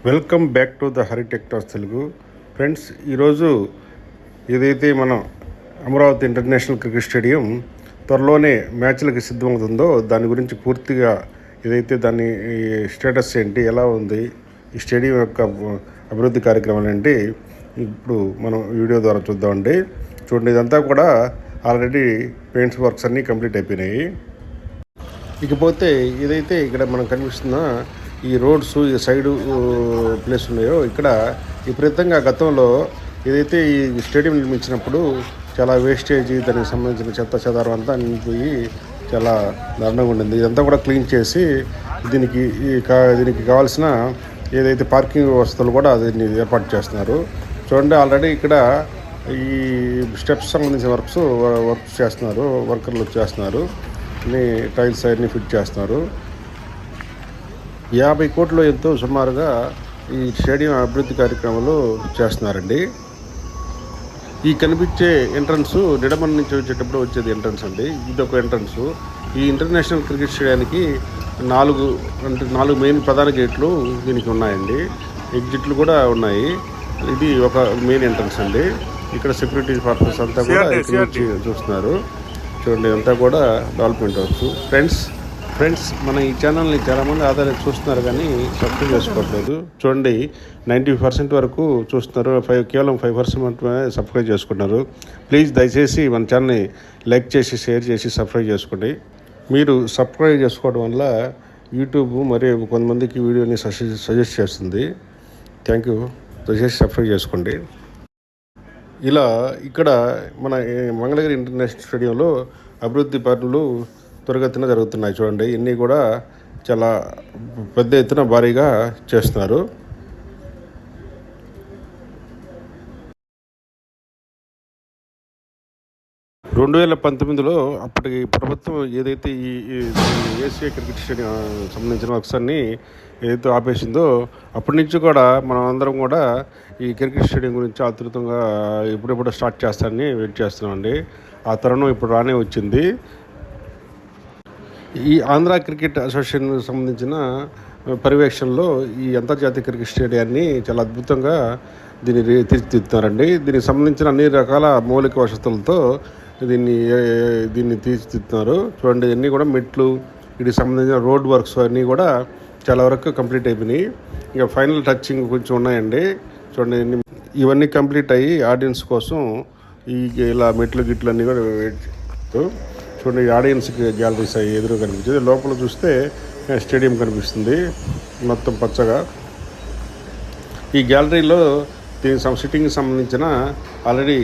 Welcome back to the Hari tech talks Telugu. Friends, ఈరోజు ఏదైతే మనం అమరావతి ఇంటర్నేషనల్ క్రికెట్ స్టేడియం త్వరలోనే మ్యాచ్లకి సిద్ధమవుతుందో దాని గురించి పూర్తిగా ఏదైతే దాని స్టేటస్ ఏంటి, ఎలా ఉంది, ఈ స్టేడియం యొక్క అభివృద్ధి కార్యక్రమాలు ఏంటి ఇప్పుడు మనం వీడియో ద్వారా చూద్దామండి. చూడండి, ఇదంతా కూడా ఆల్రెడీ పెయింట్స్ వర్క్స్ అన్నీ కంప్లీట్ అయిపోయినాయి. ఇకపోతే ఏదైతే ఇక్కడ మనకు కనిపిస్తున్న ఈ రోడ్స్, ఈ సైడు ప్లేస్ ఉన్నాయో ఇక్కడ విపరీతంగా గతంలో ఏదైతే ఈ స్టేడియం నిర్మించినప్పుడు చాలా వేస్టేజ్, దానికి సంబంధించిన చెత్త చెదారం అంతా నిండిపోయి చాలా దారుణంగా ఉండింది. ఇదంతా కూడా క్లీన్ చేసి దీనికి కావాల్సిన ఏదైతే పార్కింగ్ వ్యవస్థలు కూడా దీన్ని ఏర్పాటు చేస్తున్నారు. చూడండి, ఆల్రెడీ ఇక్కడ ఈ స్టెప్స్ సంబంధించిన వర్క్స్ చేస్తున్నారు, వర్కర్లు చేస్తున్నారు. అన్ని టైల్స్ అన్నీ ఫిట్ చేస్తున్నారు. 50 కోట్లు ఎంతో సుమారుగా ఈ స్టేడియం అభివృద్ధి కార్యక్రమాలు చేస్తున్నారండి. ఈ కనిపించే ఎంట్రన్స్ నిడమన్ నుంచి వచ్చేటప్పుడు వచ్చేది ఎంట్రన్స్ అండి. ఇది ఒక ఎంట్రన్స్. ఈ ఇంటర్నేషనల్ క్రికెట్ స్టేడియానికి 4 మెయిన్ ప్రధాన గేట్లు దీనికి ఉన్నాయండి. ఎగ్జిట్లు కూడా ఉన్నాయి. ఇది ఒక మెయిన్ ఎంట్రన్స్ అండి. ఇక్కడ సెక్యూరిటీ పర్పస్ అంతా కూడా ఇక్కడ నుంచి చూస్తున్నారు. చూడండి, అంతా కూడా డెవలప్మెంట్ అవచ్చు. ఫ్రెండ్స్, మన ఈ ఛానల్ని చాలామంది ఆధారం చూస్తున్నారు కానీ సబ్స్క్రైబ్ చేసుకోవట్లేదు. చూడండి, 90% వరకు చూస్తున్నారు, కేవలం 5% మాత్రమే సబ్స్క్రైబ్ చేసుకున్నారు. ప్లీజ్ దయచేసి మన ఛానల్ని లైక్ చేసి, షేర్ చేసి సబ్స్క్రైబ్ చేసుకోండి. మీరు సబ్స్క్రైబ్ చేసుకోవడం వల్ల యూట్యూబ్ మరియు కొంతమందికి వీడియోని సజెస్ట్ చేస్తుంది. Thank you. దయచేసి సబ్స్క్రైబ్ చేసుకోండి. ఇలా ఇక్కడ మన మంగళగిరి ఇంటర్నేషనల్ స్టేడియంలో అభివృద్ధి పనులు త్వరగతిన జరుగుతున్నాయి. చూడండి, ఇన్ని కూడా చాలా పెద్ద ఎత్తున భారీగా చేస్తున్నారు. రెండు 2019లో అప్పటికి ప్రభుత్వం ఏదైతే ఈ ఏషియా క్రికెట్ స్టేడియం సంబంధించిన వర్క్స్ అన్నీ ఏదైతే ఆపేసిందో అప్పటి నుంచి కూడా మనం అందరం కూడా ఈ క్రికెట్ స్టేడియం గురించి ఆతృతంగా ఎప్పుడెప్పుడు స్టార్ట్ చేస్తారని వెయిట్ చేస్తున్నామండి. ఆ తరుణం ఇప్పుడు రానే వచ్చింది. ఈ ఆంధ్ర క్రికెట్ అసోసియేషన్ సంబంధించిన పర్యవేక్షణలో ఈ అంతర్జాతీయ క్రికెట్ స్టేడియాన్ని చాలా అద్భుతంగా తీర్చిదిద్దుతున్నారండి. దీనికి సంబంధించిన అన్ని రకాల మౌలిక వసతులతో దీన్ని తీర్చిదిద్దుతున్నారు. చూడండి, ఇవన్నీ కూడా మెట్లు, వీటికి సంబంధించిన రోడ్ వర్క్స్ అన్నీ కూడా చాలా వరకు కంప్లీట్ అయిపోయినాయి. ఇక ఫైనల్ టచింగ్ కొంచెం ఉన్నాయండి. చూడండి, ఇవన్నీ కంప్లీట్ అయ్యి ఆడియన్స్ కోసం ఇలా మెట్లు గిట్లు అన్నీ కూడా వెయిట్ చేస్తూ. చూడండి, ఆడియన్స్కి గ్యాలరీస్ అయ్యి ఎదురు కనిపించింది. లోపల చూస్తే స్టేడియం కనిపిస్తుంది మొత్తం పచ్చగా. ఈ గ్యాలరీలో దీనికి సిట్టింగ్కి సంబంధించిన ఆల్రెడీ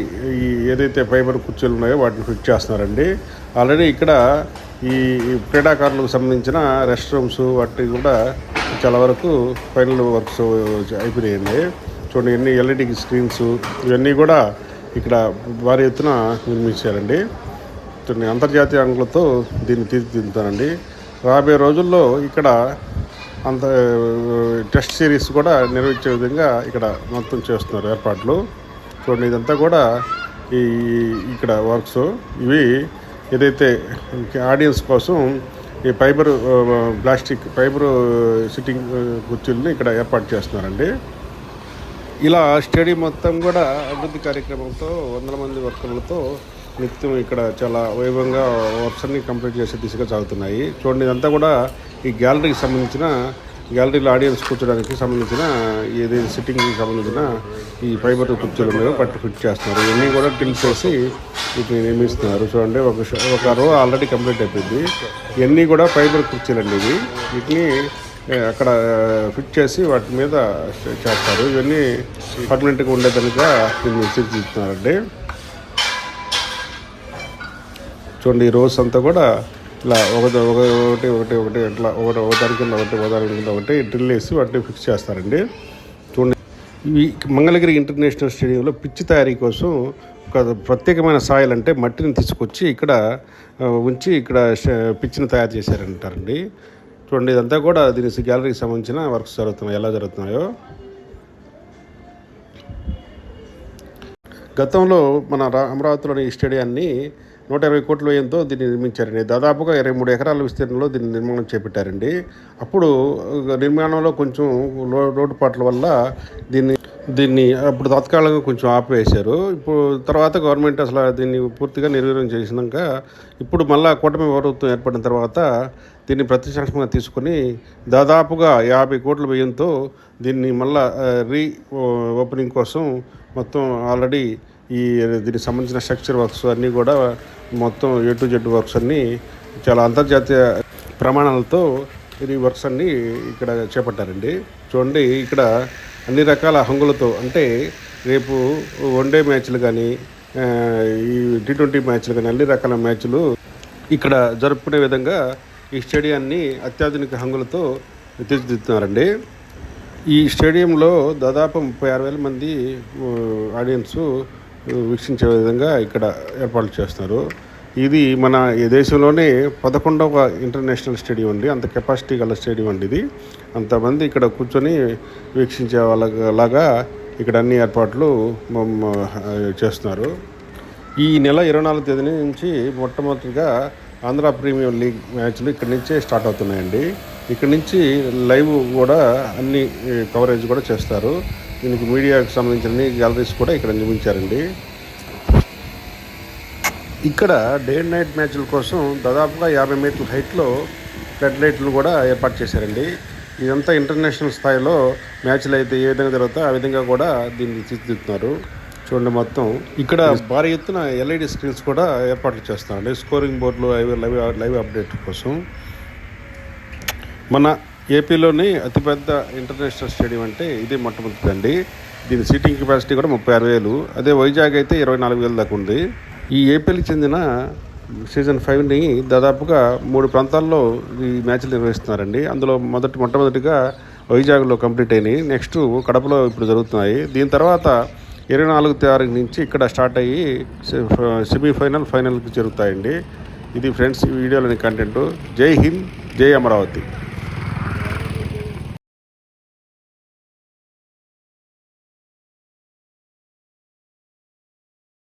ఈ ఏదైతే ఫైబర్ కుర్చీలు ఉన్నాయో వాటిని ఫిట్ చేస్తున్నారండి. ఆల్రెడీ ఇక్కడ ఈ క్రీడాకారులకు సంబంధించిన రెస్ట్ రూమ్స్ వాటికి కూడా చాలా వరకు ఫైనల్ వర్క్స్ అయిపోయాయండి. చూడండి, ఎన్ని ఎల్ఈడి స్క్రీన్స్ ఇవన్నీ కూడా ఇక్కడ భారీ ఎత్తున నిర్మించారండి. అంతర్జాతీయ అంగులతో దీన్ని తీర్చిదిద్దుతారండి. రాబోయే రోజుల్లో ఇక్కడ టెస్ట్ సిరీస్ కూడా నిర్వహించే విధంగా ఇక్కడ మొత్తం చేస్తున్నారు ఏర్పాట్లు. చూడండి, ఇదంతా కూడా ఇక్కడ వర్క్స్. ఇవి ఏదైతే ఆడియన్స్ కోసం ఈ ప్లాస్టిక్ ఫైబర్ సిట్టింగ్ కుర్చీలని ఇక్కడ ఏర్పాటు చేస్తున్నారండి. ఇలా స్టేడియం మొత్తం కూడా అభివృద్ధి కార్యక్రమంతో 100 మంది వర్కర్లతో నిత్యం ఇక్కడ చాలా వైభవంగా వర్క్స్ అన్ని కంప్లీట్ చేసే దిశగా సాగుతున్నాయి. చూడండి, ఇదంతా కూడా ఈ గ్యాలరీకి సంబంధించిన గ్యాలరీలో ఆడియన్స్ కూర్చోడానికి సంబంధించిన ఏదైతే సిట్టింగ్కి సంబంధించిన ఈ ఫైబర్ కుర్చీలు ఉన్నాయో పట్టు ఫిట్ చేస్తున్నారు. ఇవన్నీ కూడా టిల్స్ వేసి వీటిని నిర్మిస్తున్నారు. చూడండి, ఒక రో ఆల్రెడీ కంప్లీట్ అయిపోయింది. ఇవన్నీ కూడా ఫైబర్ కుర్చీలు అండి. వీటిని అక్కడ ఫిట్ చేసి వాటి మీద చేస్తారు. ఇవన్నీ పర్మనెంట్గా ఉండేదానిగా దీన్ని తీర్చిదిద్దుతున్నారండి. చూడండి, ఈ రోస్ అంతా కూడా ఇలా ఒకటి అట్లా ఒకదాని కింద ఒకటి డ్రిల్ వేసి వాటిని ఫిక్స్ చేస్తారండి. చూడండి, ఈ మంగళగిరి ఇంటర్నేషనల్ స్టేడియంలో పిచ్ తయారీ కోసం ఒక ప్రత్యేకమైన సాయిల్ అంటే మట్టిని తీసుకొచ్చి ఇక్కడ ఉంచి ఇక్కడ పిచ్ని తయారు చేశారంటారండి. చూడండి, ఇదంతా కూడా దీని గ్యాలరీకి సంబంధించిన వర్క్స్ జరుగుతున్నాయి, ఎలా జరుగుతున్నాయో. గతంలో మన అమరావతిలోని ఈ స్టేడియాన్ని 120 కోట్ల వ్యయంతో దీన్ని నిర్మించారండి. దాదాపుగా 23 ఎకరాల విస్తీర్ణంలో దీన్ని నిర్మాణం చేపట్టారండి. అప్పుడు నిర్మాణంలో కొంచెం లోటుపాట్ల వల్ల దీన్ని దీన్ని అప్పుడు తాత్కాలికంగా కొంచెం ఆపివేశారు. ఇప్పుడు తర్వాత గవర్నమెంట్ అసలు దీన్ని పూర్తిగా నిర్వీర్యం చేసినాక ఇప్పుడు మళ్ళా కూటమి ప్రభుత్వం ఏర్పడిన తర్వాత దీన్ని ప్రతిష్టాత్మకంగా తీసుకొని దాదాపుగా 50 కోట్ల వ్యయంతో దీన్ని మళ్ళా ఓపెనింగ్ కోసం మొత్తం ఆల్రెడీ దీనికి సంబంధించిన స్ట్రక్చర్ వర్క్స్ అన్నీ కూడా మొత్తం A to Z వర్క్స్ అన్నీ చాలా అంతర్జాతీయ ప్రమాణాలతో ఈ వర్క్స్ అన్నీ ఇక్కడ చేపట్టారండి. చూడండి, ఇక్కడ అన్ని రకాల హంగులతో, అంటే రేపు వన్డే మ్యాచ్లు కానీ ఈ T20 మ్యాచ్లు కానీ అన్ని రకాల మ్యాచ్లు ఇక్కడ జరుపుకునే విధంగా ఈ స్టేడియాన్ని అత్యాధునిక హంగులతో తీర్చిదిద్దుతున్నారండి. ఈ స్టేడియంలో దాదాపు 36,000 మంది ఆడియన్స్ వీక్షించే విధంగా ఇక్కడ ఏర్పాట్లు చేస్తున్నారు. ఇది మన ఈ దేశంలోనే 11వ ఇంటర్నేషనల్ స్టేడియం అండి. అంత కెపాసిటీ గల స్టేడియం అండి ఇది. అంతమంది ఇక్కడ కూర్చొని వీక్షించే వాళ్ళలాగా ఇక్కడ అన్ని ఏర్పాట్లు చేస్తున్నారు. ఈ నెల 24వ తేదీ నుంచి మొట్టమొదటిగా ఆంధ్ర ప్రీమియర్ లీగ్ మ్యాచ్లు ఇక్కడి నుంచే స్టార్ట్ అవుతున్నాయండి. ఇక్కడి నుంచి లైవ్ కూడా అన్ని కవరేజ్ కూడా చేస్తారు. దీనికి మీడియాకు సంబంధించిన గ్యాలరీస్ కూడా ఇక్కడ నిర్మించారండి. ఇక్కడ డే అండ్ నైట్ మ్యాచ్ల కోసం దాదాపుగా 50 మీటర్ల హైట్లో ఫ్లడ్ లైట్లు కూడా ఏర్పాటు చేశారండి. ఇదంతా ఇంటర్నేషనల్ స్థాయిలో మ్యాచ్లు అయితే ఏ విధంగా జరుగుతాయో ఆ విధంగా కూడా దీన్ని తీర్చిదిద్దుతున్నారు. చూడండి, మొత్తం ఇక్కడ భారీ ఎత్తున LED స్క్రీన్స్ కూడా ఏర్పాట్లు చేస్తున్నారండి. స్కోరింగ్ బోర్డులు లైవ్ అప్డేట్ కోసం. మన ఏపీలోని అతిపెద్ద ఇంటర్నేషనల్ స్టేడియం అంటే ఇదే మొట్టమొదటిదండి. దీని సీటింగ్ కెపాసిటీ కూడా 36,000. అదే వైజాగ్ అయితే 24,000 దాకా ఉంది. ఈ ఏపీకి చెందిన సీజన్ 5ని దాదాపుగా 3 ప్రాంతాల్లో ఈ మ్యాచ్లు నిర్వహిస్తున్నారండి. అందులో మొట్టమొదటిగా వైజాగ్లో కంప్లీట్ అయినాయి. నెక్స్ట్ కడపలో ఇప్పుడు జరుగుతున్నాయి. దీని తర్వాత 24వ తారీఖు నుంచి ఇక్కడ స్టార్ట్ అయ్యి ఫైనల్కి జరుగుతాయండి. ఇది ఫ్రెండ్స్ ఈ వీడియోలోని కంటెంట్. జై హింద్, జై అమరావతి.